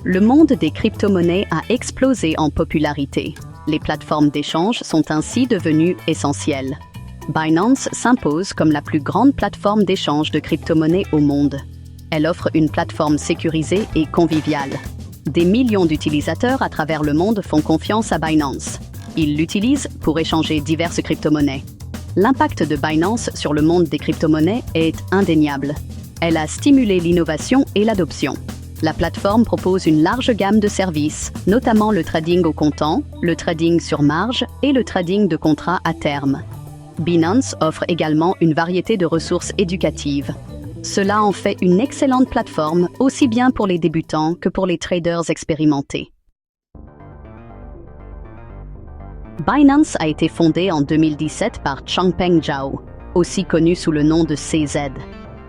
Le monde des crypto-monnaies a explosé en popularité. Les plateformes d'échange sont ainsi devenues essentielles. Binance s'impose comme la plus grande plateforme d'échange de crypto-monnaies au monde. Elle offre une plateforme sécurisée et conviviale. Des millions d'utilisateurs à travers le monde font confiance à Binance. Ils l'utilisent pour échanger diverses crypto-monnaies. L'impact de Binance sur le monde des crypto-monnaies est indéniable. Elle a stimulé l'innovation et l'adoption. La plateforme propose une large gamme de services, notamment le trading au comptant, le trading sur marge et le trading de contrats à terme. Binance offre également une variété de ressources éducatives. Cela en fait une excellente plateforme, aussi bien pour les débutants que pour les traders expérimentés. Binance a été fondée en 2017 par Changpeng Zhao, aussi connue sous le nom de CZ.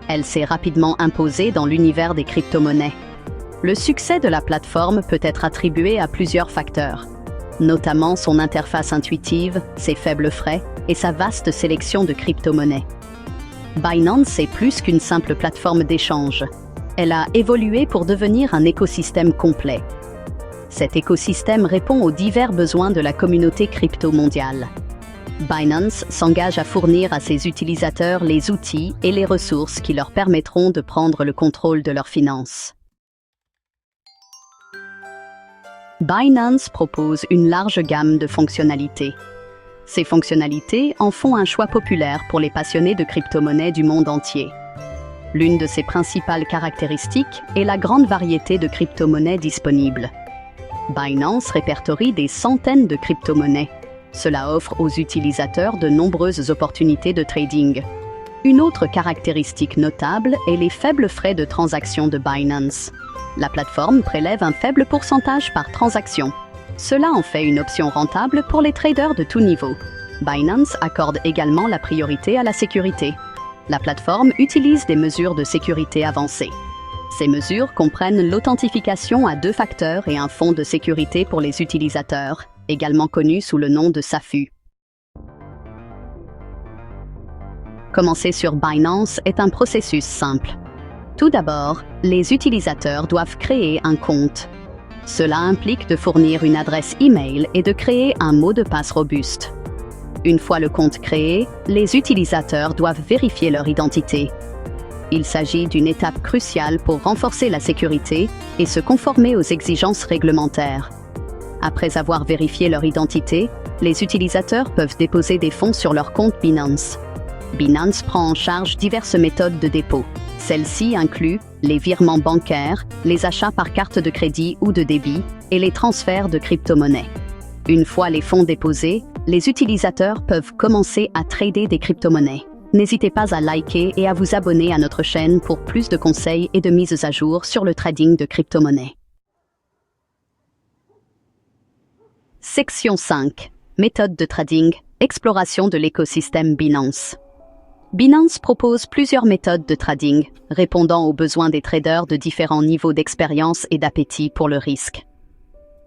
Elle s'est rapidement imposée dans l'univers des crypto-monnaies. Le succès de la plateforme peut être attribué à plusieurs facteurs, notamment son interface intuitive, ses faibles frais et sa vaste sélection de crypto-monnaies. Binance est plus qu'une simple plateforme d'échange. Elle a évolué pour devenir un écosystème complet. Cet écosystème répond aux divers besoins de la communauté crypto mondiale. Binance s'engage à fournir à ses utilisateurs les outils et les ressources qui leur permettront de prendre le contrôle de leurs finances. Binance propose une large gamme de fonctionnalités. Ces fonctionnalités en font un choix populaire pour les passionnés de crypto-monnaies du monde entier. L'une de ses principales caractéristiques est la grande variété de crypto-monnaies disponibles. Binance répertorie des centaines de crypto-monnaies. Cela offre aux utilisateurs de nombreuses opportunités de trading. Une autre caractéristique notable est les faibles frais de transaction de Binance. La plateforme prélève un faible pourcentage par transaction. Cela en fait une option rentable pour les traders de tout niveau. Binance accorde également la priorité à la sécurité. La plateforme utilise des mesures de sécurité avancées. Ces mesures comprennent l'authentification à 2 facteurs et un fonds de sécurité pour les utilisateurs, également connu sous le nom de SAFU. Commencer sur Binance est un processus simple. Tout d'abord, les utilisateurs doivent créer un compte. Cela implique de fournir une adresse e-mail et de créer un mot de passe robuste. Une fois le compte créé, les utilisateurs doivent vérifier leur identité. Il s'agit d'une étape cruciale pour renforcer la sécurité et se conformer aux exigences réglementaires. Après avoir vérifié leur identité, les utilisateurs peuvent déposer des fonds sur leur compte Binance. Binance prend en charge diverses méthodes de dépôt. Celles-ci incluent les virements bancaires, les achats par carte de crédit ou de débit et les transferts de crypto-monnaies. Une fois les fonds déposés, les utilisateurs peuvent commencer à trader des crypto-monnaies. N'hésitez pas à liker et à vous abonner à notre chaîne pour plus de conseils et de mises à jour sur le trading de crypto-monnaies. Section 5. Méthode de trading, exploration de l'écosystème Binance. Binance propose plusieurs méthodes de trading, répondant aux besoins des traders de différents niveaux d'expérience et d'appétit pour le risque.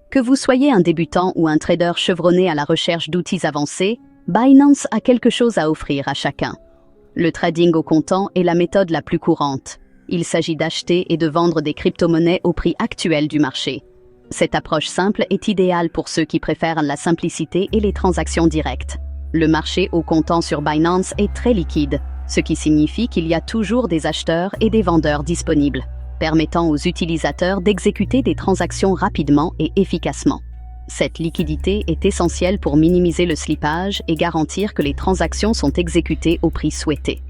Que vous soyez un débutant ou un trader chevronné à la recherche d'outils avancés, Binance a quelque chose à offrir à chacun. Le trading au comptant est la méthode la plus courante. Il s'agit d'acheter et de vendre des crypto-monnaies au prix actuel du marché. Cette approche simple est idéale pour ceux qui préfèrent la simplicité et les transactions directes. Le marché au comptant sur Binance est très liquide, ce qui signifie qu'il y a toujours des acheteurs et des vendeurs disponibles, permettant aux utilisateurs d'exécuter des transactions rapidement et efficacement. Cette liquidité est essentielle pour minimiser le slippage et garantir que les transactions sont exécutées au prix souhaité.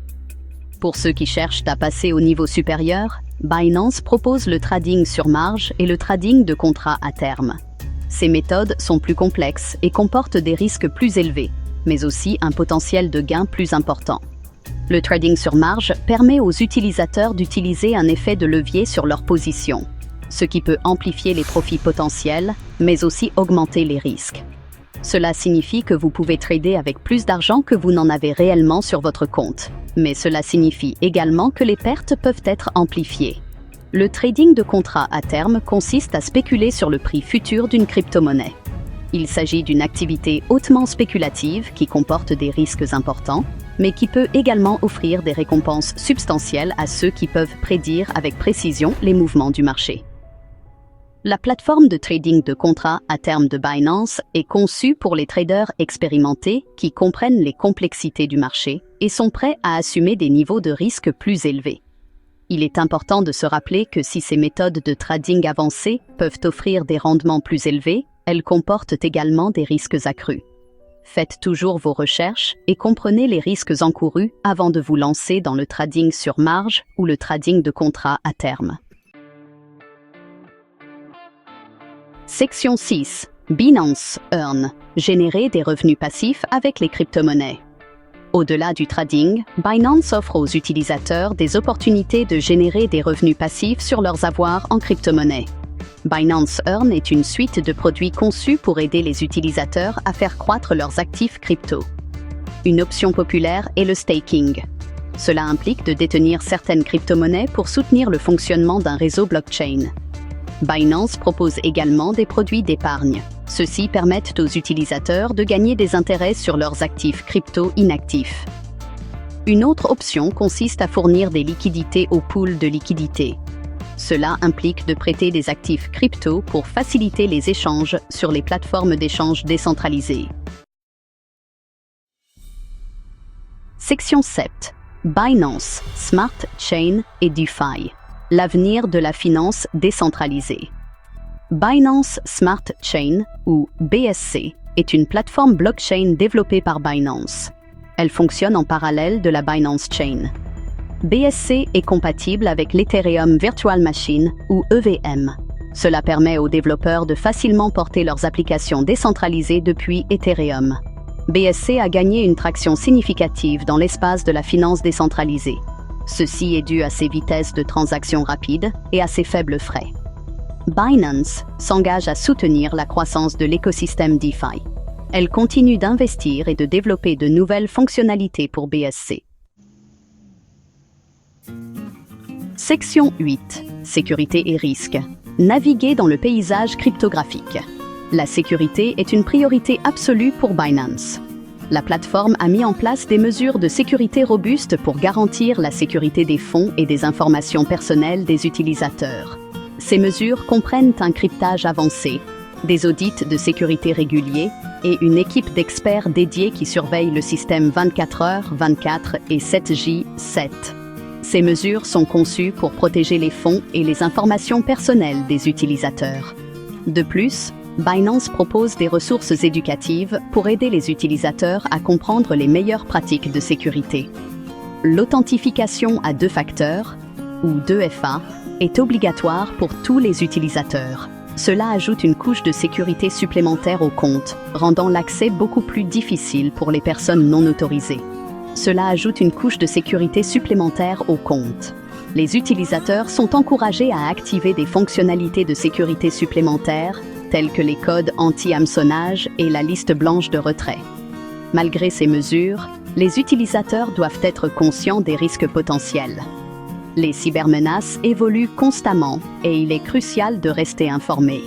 Pour ceux qui cherchent à passer au niveau supérieur, Binance propose le trading sur marge et le trading de contrats à terme. Ces méthodes sont plus complexes et comportent des risques plus élevés, mais aussi un potentiel de gain plus important. Le trading sur marge permet aux utilisateurs d'utiliser un effet de levier sur leur position, ce qui peut amplifier les profits potentiels, mais aussi augmenter les risques. Cela signifie que vous pouvez trader avec plus d'argent que vous n'en avez réellement sur votre compte, mais cela signifie également que les pertes peuvent être amplifiées. Le trading de contrats à terme consiste à spéculer sur le prix futur d'une crypto-monnaie. Il s'agit d'une activité hautement spéculative qui comporte des risques importants, mais qui peut également offrir des récompenses substantielles à ceux qui peuvent prédire avec précision les mouvements du marché. La plateforme de trading de contrats à terme de Binance est conçue pour les traders expérimentés qui comprennent les complexités du marché et sont prêts à assumer des niveaux de risque plus élevés. Il est important de se rappeler que si ces méthodes de trading avancées peuvent offrir des rendements plus élevés, elles comportent également des risques accrus. Faites toujours vos recherches et comprenez les risques encourus avant de vous lancer dans le trading sur marge ou le trading de contrats à terme. Section 6. Binance Earn. Générer des revenus passifs avec les crypto-monnaies. Au-delà du trading, Binance offre aux utilisateurs des opportunités de générer des revenus passifs sur leurs avoirs en crypto-monnaie. Binance Earn est une suite de produits conçus pour aider les utilisateurs à faire croître leurs actifs crypto. Une option populaire est le staking. Cela implique de détenir certaines crypto-monnaies pour soutenir le fonctionnement d'un réseau blockchain. Binance propose également des produits d'épargne. Ceux-ci permettent aux utilisateurs de gagner des intérêts sur leurs actifs crypto inactifs. Une autre option consiste à fournir des liquidités au pool de liquidités. Cela implique de prêter des actifs crypto pour faciliter les échanges sur les plateformes d'échange décentralisées. Section 7. Binance, Smart Chain et DeFi. L'avenir de la finance décentralisée. Binance Smart Chain, ou BSC, est une plateforme blockchain développée par Binance. Elle fonctionne en parallèle de la Binance Chain. BSC est compatible avec l'Ethereum Virtual Machine, ou EVM. Cela permet aux développeurs de facilement porter leurs applications décentralisées depuis Ethereum. BSC a gagné une traction significative dans l'espace de la finance décentralisée. Ceci est dû à ses vitesses de transaction rapides et à ses faibles frais. Binance s'engage à soutenir la croissance de l'écosystème DeFi. Elle continue d'investir et de développer de nouvelles fonctionnalités pour BSC. Section 8. Sécurité et risques. Naviguer dans le paysage cryptographique. La sécurité est une priorité absolue pour Binance. La plateforme a mis en place des mesures de sécurité robustes pour garantir la sécurité des fonds et des informations personnelles des utilisateurs. Ces mesures comprennent un cryptage avancé, des audits de sécurité réguliers et une équipe d'experts dédiés qui surveillent le système 24h/24 et 7J/7. Ces mesures sont conçues pour protéger les fonds et les informations personnelles des utilisateurs. De plus, Binance propose des ressources éducatives pour aider les utilisateurs à comprendre les meilleures pratiques de sécurité. L'authentification à 2 facteurs, ou 2FA, est obligatoire pour tous les utilisateurs. Cela ajoute une couche de sécurité supplémentaire au compte, rendant l'accès beaucoup plus difficile pour les personnes non autorisées. Cela ajoute une couche de sécurité supplémentaire au compte. Les utilisateurs sont encouragés à activer des fonctionnalités de sécurité supplémentaires, tels que les codes anti-hameçonnage et la liste blanche de retrait. Malgré ces mesures, les utilisateurs doivent être conscients des risques potentiels. Les cybermenaces évoluent constamment et il est crucial de rester informé.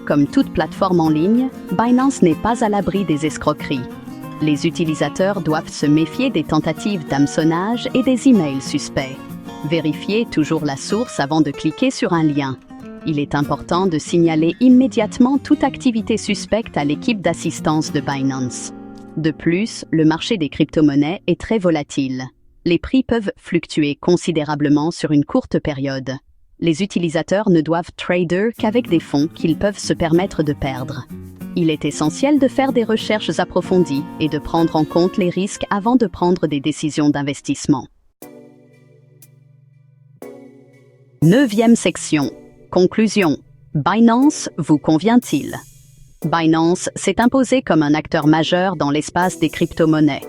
Comme toute plateforme en ligne, Binance n'est pas à l'abri des escroqueries. Les utilisateurs doivent se méfier des tentatives d'hameçonnage et des emails suspects. Vérifiez toujours la source avant de cliquer sur un lien. Il est important de signaler immédiatement toute activité suspecte à l'équipe d'assistance de Binance. De plus, le marché des crypto-monnaies est très volatile. Les prix peuvent fluctuer considérablement sur une courte période. Les utilisateurs ne doivent trader qu'avec des fonds qu'ils peuvent se permettre de perdre. Il est essentiel de faire des recherches approfondies et de prendre en compte les risques avant de prendre des décisions d'investissement. 9e section. Conclusion. Binance vous convient-il? Binance s'est imposé comme un acteur majeur dans l'espace des crypto-monnaies.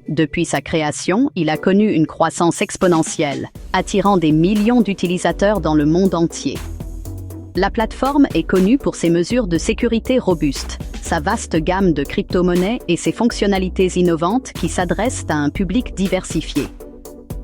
Depuis sa création, il a connu une croissance exponentielle, attirant des millions d'utilisateurs dans le monde entier. La plateforme est connue pour ses mesures de sécurité robustes, sa vaste gamme de crypto-monnaies et ses fonctionnalités innovantes qui s'adressent à un public diversifié.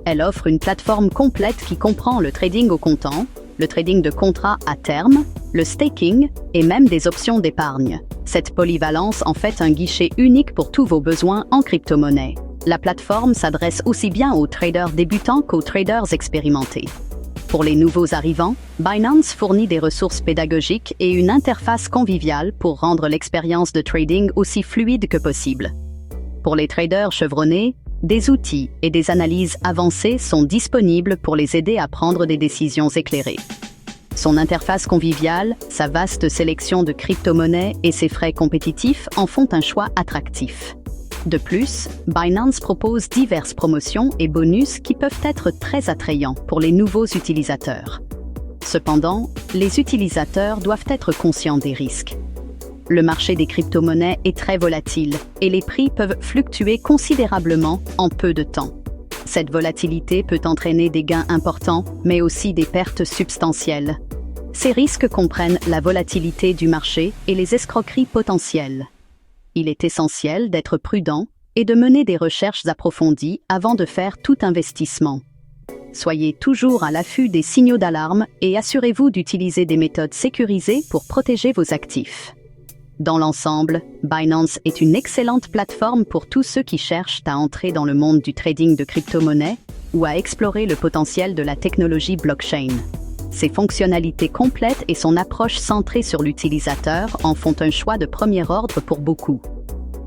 Elle offre une plateforme complète qui comprend le trading au comptant, le trading de contrats à terme, le staking et même des options d'épargne. Cette polyvalence en fait un guichet unique pour tous vos besoins en crypto-monnaie. La plateforme s'adresse aussi bien aux traders débutants qu'aux traders expérimentés. Pour les nouveaux arrivants, Binance fournit des ressources pédagogiques et une interface conviviale pour rendre l'expérience de trading aussi fluide que possible. Pour les traders chevronnés, des outils et des analyses avancées sont disponibles pour les aider à prendre des décisions éclairées. Son interface conviviale, sa vaste sélection de crypto-monnaies et ses frais compétitifs en font un choix attractif. De plus, Binance propose diverses promotions et bonus qui peuvent être très attrayants pour les nouveaux utilisateurs. Cependant, les utilisateurs doivent être conscients des risques. Le marché des crypto-monnaies est très volatile et les prix peuvent fluctuer considérablement en peu de temps. Cette volatilité peut entraîner des gains importants, mais aussi des pertes substantielles. Ces risques comprennent la volatilité du marché et les escroqueries potentielles. Il est essentiel d'être prudent et de mener des recherches approfondies avant de faire tout investissement. Soyez toujours à l'affût des signaux d'alarme et assurez-vous d'utiliser des méthodes sécurisées pour protéger vos actifs. Dans l'ensemble, Binance est une excellente plateforme pour tous ceux qui cherchent à entrer dans le monde du trading de crypto-monnaies ou à explorer le potentiel de la technologie blockchain. Ses fonctionnalités complètes et son approche centrée sur l'utilisateur en font un choix de premier ordre pour beaucoup.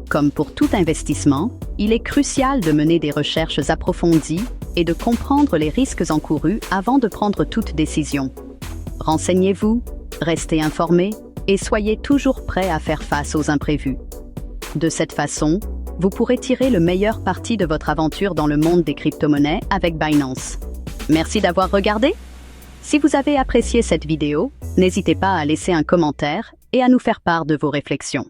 Comme pour tout investissement, il est crucial de mener des recherches approfondies et de comprendre les risques encourus avant de prendre toute décision. Renseignez-vous, restez informés et soyez toujours prêts à faire face aux imprévus. De cette façon, vous pourrez tirer le meilleur parti de votre aventure dans le monde des crypto-monnaies avec Binance. Merci d'avoir regardé. Si vous avez apprécié cette vidéo, n'hésitez pas à laisser un commentaire et à nous faire part de vos réflexions.